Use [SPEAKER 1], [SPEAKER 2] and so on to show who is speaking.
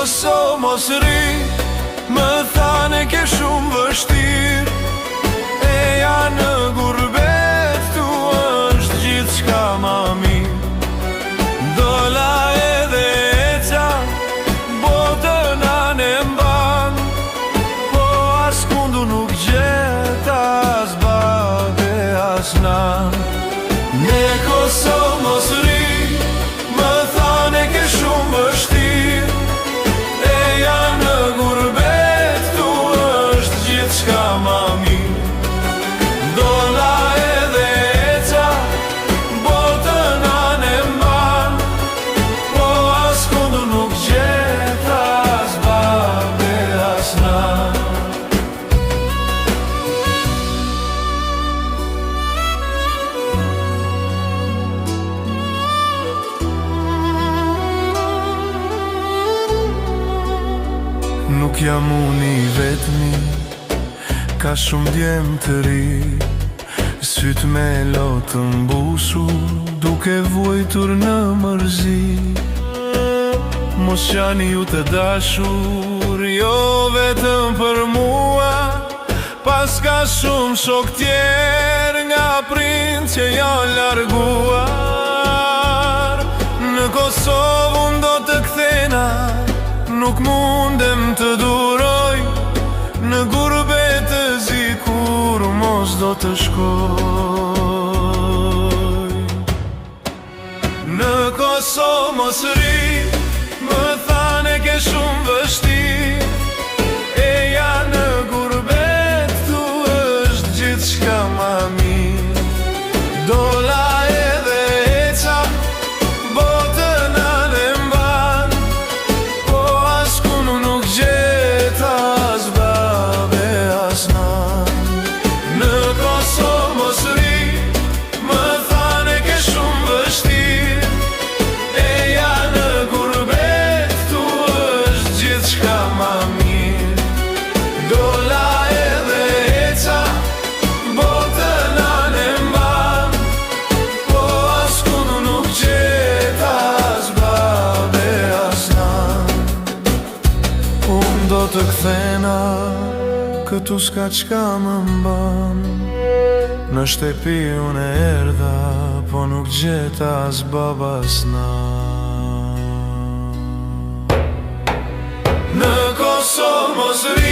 [SPEAKER 1] Kosovë mos ri, më thane ke shumë vështirë. Eja në gurbet, tu është gjithë shka ma mirë. Dola edhe eqa, botën anë e mban, po as kundu nuk gjeta, as babe, as nan. Ne Kosovë mos ri, më thane ke shumë vështirë. Eja në gurbet, tu është gjithë shka ma mirë. Dola edhe eqa, botën anë e mban, po as kundu nuk gjeta, as babe, as nan. Nuk jam unë i vetmi, ka shumë djemë të ri, sytë me lotë mbusur, duke vujtur në mërzi. Mos qani ju të dashur, jo vetëm për mua, pas ka shumë shok tjerë nga prind që janë larguar. Në Kosovë unë do të kthena, nuk mundem të duroj, në gurbet të zi kur mos do të shkoj. Në Kosovë mos ri, më thane ke shumë vështirë. Eja në gurbet, tu është gjithë shka ma mirë. Dola edhe eqa, botën anë e mban, po as kunu nuk gjeta, as babe, as nan. Në Kosovë mos ri, më thane ke shumë vështirë. Eja në gurbet, tu është gjithë shka ma mirë. Dola edhe eqa, botën anë e mban, po as kunu nuk gjeta, as babe, as nan. Unë do të kthena, këtu s'ka qka më mban. Në shtepi unë e erdha, po nuk gjeta as baba, as nan. Në Kosovë mos ri,